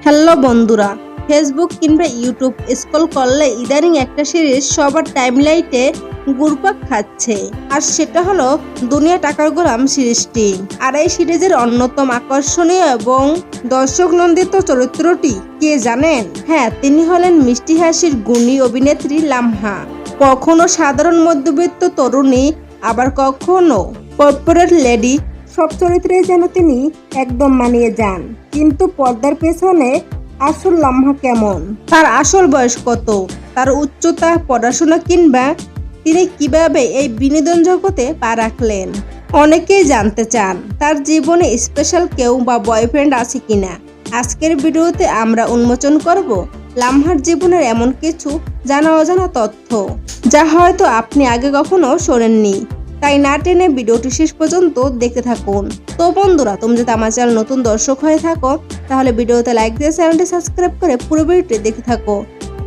Hello বন্ধুরা, Facebook কিংবা YouTube scroll করলে ইদানিং একটা সিরিজ সবার টাইমলাইনে ঘুরপাক খাচ্ছে, আর সেটা হলো দুনিয়া টাকার গোলাম সিরিজটি। আর এই সিরিজের অন্যতম আকর্ষণীয় এবং দর্শক নন্দিত চরিত্রটি কে জানেন? হ্যাঁ, তিনি হলেন মিষ্টি হাসির গুণী অভিনেত্রী লামহা। কখনো সাধারণ মধ্যবিত্ত তরুণী, আবার কখনো কর্পোরেট লেডি, সব চরিত্রে যেন তিনি একদম মানিয়ে যান। কিন্তু পর্দার পেছনে আসল লামহা কেমন? তার আসল বয়স কত? তার উচ্চতা, পড়াশোনা কিংবা তিনি কিভাবে এই বিনোদন জগতে পা রাখলেন? অনেকেই জানতে চান তার জীবনে স্পেশাল কেউ বা বয়ফ্রেন্ড আছে কিনা। আজকের ভিডিওতে আমরা উন্মোচন করব লামহার জীবনের এমন কিছু জানা অজানা তথ্য, যা হয়তো আপনি আগে কখনো শোনেননি। তাই না টেনে ভিডিওটি শেষ পর্যন্ত দেখতে থাকুন। তো বন্ধুরা, তুমি যদি আমার চ্যানেল নতুন দর্শক হয়ে থাকো তাহলে ভিডিওতে লাইক দিয়ে চ্যানেলটি সাবস্ক্রাইব করে পুরো ভিডিওটি দেখতে থাকো।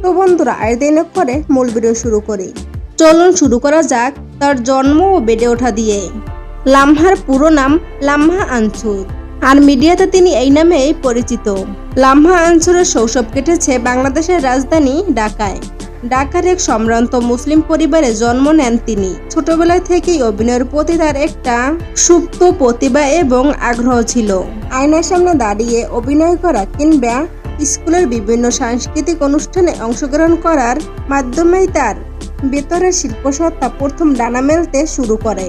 তো বন্ধুরা, আর দেরি না করে মূল ভিডিও শুরু করি। চলুন শুরু করা যাক তার জন্ম ও বেড়ে ওঠা দিয়ে। লামহার পুরো নাম লামহা আনছুর, আর মিডিয়াতে তিনি এই নামেই পরিচিত। লামহা আনছুরের শৈশব কেটেছে বাংলাদেশের রাজধানী ঢাকায়। ঢাকার এক সম্ভ্রান্ত মুসলিম পরিবারে জন্ম নেন তিনি। ছোটবেলা থেকেই অভিনয়ের প্রতি তার একটা সুপ্ত প্রতিভা এবং আগ্রহ ছিল। আয়নার সামনে দাঁড়িয়ে অভিনয় করা কিংবা স্কুলের বিভিন্ন সাংস্কৃতিক অনুষ্ঠানে অংশগ্রহণ করার মাধ্যমেই তার ভেতরের শিল্পসত্তা প্রথম ডানা মেলতে শুরু করে।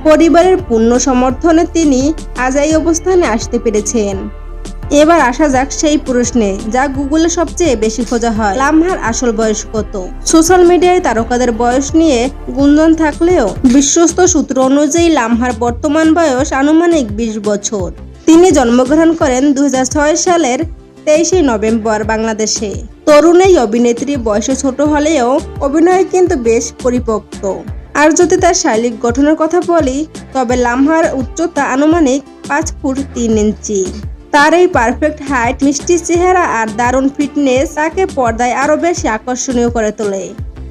পরিবারের পূর্ণ সমর্থনে তিনি আজ এই অবস্থানে আসতে পেরেছেন। এবার আসা যাক সেই প্রশ্নে যা গুগলে সবচেয়ে বেশি খোঁজা হয়: লামহার আসল বয়স কত? সোশ্যাল মিডিয়ায় তারকাদের বয়স নিয়ে গুঞ্জন থাকলেও বিশ্বস্ত সূত্র অনুযায়ী লামহার বর্তমান বয়স আনুমানিক 20 বছর। তিনি জন্মগ্রহণ করেন 2006 সালের 23 নভেম্বর বাংলাদেশে। তরুণ এই অভিনেত্রী বয়সে ছোট হলেও অভিনয় কিন্তু বেশ পরিপক্ক। আর যদি তার শারীরিক গঠনের কথা বলি, তবে লামহার উচ্চতা আনুমানিক 5 ফুট 3 ইঞ্চি। তার এই পারফেক্ট হাইট, মিষ্টি চেহারা আর দারুণ ফিটনেস তাকে পর্দায় আরো বেশি আকর্ষণীয় করে তোলে।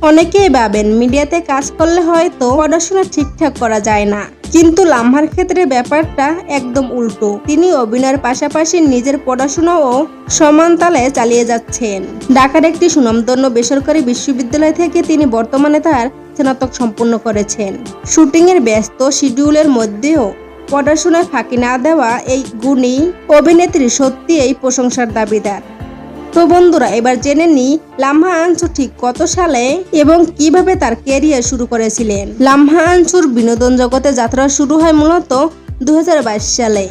অনেকেই ভাবেন মিডিয়াতে কাজ করলে হয়তো পড়াশোনা ঠিকঠাক করা যায় না, কিন্তু লামহার ক্ষেত্রে ব্যাপারটা একদম উল্টো। তিনি অভিনয়ের পাশাপাশি নিজের পড়াশোনাও সমান তালে চালিয়ে যাচ্ছেন। ঢাকার একটি সুনামধন্য বেসরকারি বিশ্ববিদ্যালয় থেকে তিনি বর্তমানে তার স্নাতক সম্পন্ন করেছেন। শুটিংয়ের ব্যস্ত শিডিউলের মধ্যেও পড়াশোনায় ফাঁকি না দেওয়া এই গুণী অভিনেত্রী সত্যি এই প্রশংসার দাবিদার। তো বন্ধুরা, এবার জেনে নিই লামহা আনছুর ঠিক কত সালে এবং কিভাবে তার ক্যারিয়ার শুরু করেছিলেন। লামহা আনছুর বিনোদন জগতে যাত্রা শুরু হয় মূলত 2022 সালে।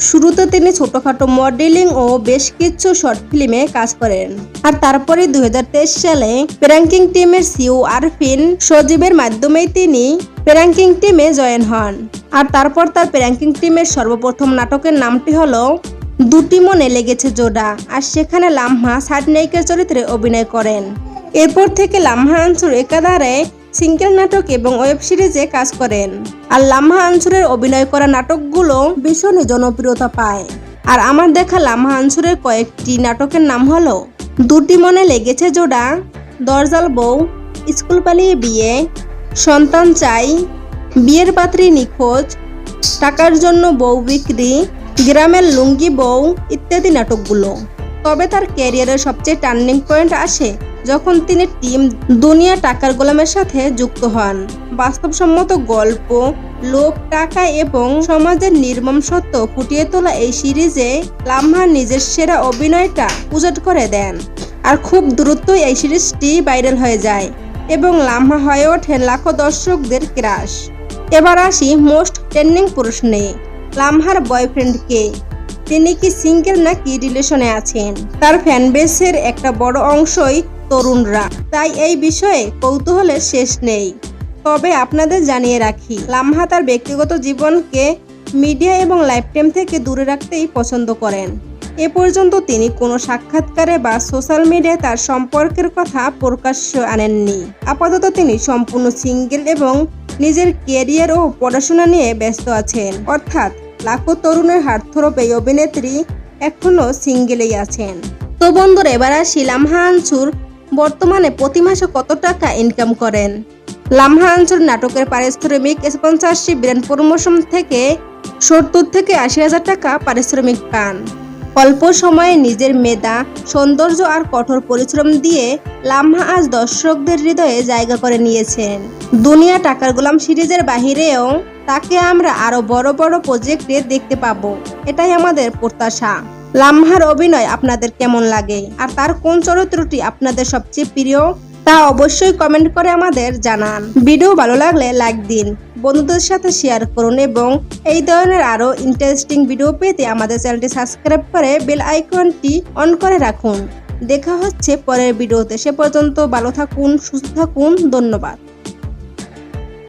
শুরুতে তিনি ছোটখাটো মডেলিং ও বেশ কিছু শর্ট ফিল্মে কাজ করেন। আর তারপরে 2023 সালে প্র্যাঙ্কিং টিমের সিও আরফিন সজীবের মাধ্যমেই তিনি প্র্যাঙ্কিং টিমে জয়েন হন। আর তারপর তার প্র্যাঙ্কিং টিমের সর্বপ্রথম নাটকের নামটি হলো দুটি মনে লেগেছে জোড়া, আর সেখানে লামহা সাইড নায়িকার চরিত্রে অভিনয় করেন। এরপর থেকে লামহা আনছুর একাধারে সিঙ্গেল নাটক এবং ওয়েব সিরিজে কাজ করেন। আর লামহা আনছুরের অভিনয় করা নাটকগুলো ভীষণই জনপ্রিয়তা পায়। আর আমার দেখা লামহা আনছুরের কয়েকটি নাটকের নাম হলো দুটি মনে লেগেছে জোড়া, দরজাল বউ, স্কুল পালিয়ে বিয়ে, সন্তান চাই, বিয়ের পাত্রী নিখোঁজ, টাকার জন্য বউ বিক্রি, গ্রামের লুঙ্গি বউ ইত্যাদি নাটকগুলো। তবে তার ক্যারিয়ারের সবচেয়ে টার্নিং পয়েন্ট আসে যখন তিনি টিম দুনিয়া টাকার গোলামের সাথে যুক্ত হন। বাস্তবসম্মত গল্প, লোভ, টাকা এবং সমাজের নির্মম সত্য ফুটিয়ে তোলা এই সিরিজে লামহা নিজের সেরা অভিনয়টা উজাট করে দেন। আর খুব দ্রুতই এই সিরিজটি ভাইরাল হয়ে যায় এবং লামহা হয়ে ওঠেন লাখো দর্শকদের ক্রাশ। এবার আসি মোস্ট ট্রেন্ডিং প্রশ্নে: লামহার বয়ফ্রেন্ড কে? তিনি কি সিঙ্গেল নাকি রিলেশনে আছেন? তার ফ্যানবেসের একটা বড় অংশই তরুণরা, তাই এই বিষয়ে কৌতূহলের শেষ নেই। তবে আপনাদের জানিয়ে রাখি, লামহা তার ব্যক্তিগত জীবনকে মিডিয়া এবং লাইফ টাইম থেকে দূরে রাখতেই পছন্দ করেন। এ পর্যন্ত তিনি কোনো সাক্ষাৎকারে বা সোশ্যাল মিডিয়ায় তার সম্পর্কের কথা প্রকাশ্যে আনেননি। আপাতত তিনি সম্পূর্ণ সিঙ্গেল এবং নিজের ক্যারিয়ার ও পড়াশোনা নিয়ে ব্যস্ত আছেন। অর্থাৎ লাখো তরুণের হার্টথ্রব এই অভিনেত্রী এখনো সিঙ্গেলেই আছেন। তো বন্ধুরা, এবার আসি লামহা আনছুর বর্তমানে প্রতি মাসে কত টাকা ইনকাম করেন। লামহা আনছুর নাটকের পারিশ্রমিক স্পন্সরশিপ, ব্র্যান্ড প্রমোশন থেকে 70 থেকে 80 হাজার টাকা পারিশ্রমিক পান। অল্প সময়ে নিজের মেধা, সৌন্দর্য আর কঠোর পরিশ্রম দিয়ে লামহা আজ দর্শকদের হৃদয়ে জায়গা করে নিয়েছেন। দুনিয়া টাকার গোলাম সিরিজের বাহিরেও তাকে আমরা আরো বড় বড় প্রজেক্টে দেখতে পাবো, এটাই আমাদের প্রত্যাশা। লামহার অভিনয় আপনাদের কেমন লাগে আর তার কোন চরিত্রটি আপনাদের সবচেয়ে প্রিয় তা অবশ্যই কমেন্ট করে আমাদের জানান। ভিডিও ভালো লাগলে লাইক দিন, বন্ধুদের সাথে শেয়ার করুন এবং এই ধরনের আরো ইন্টারেস্টিং ভিডিও পেতে আমাদের চ্যানেলটি সাবস্ক্রাইব করে বেল আইকনটি অন করে রাখুন। দেখা হচ্ছে পরের ভিডিওতে, সে পর্যন্ত ভালো থাকুন, সুস্থ থাকুন, ধন্যবাদ।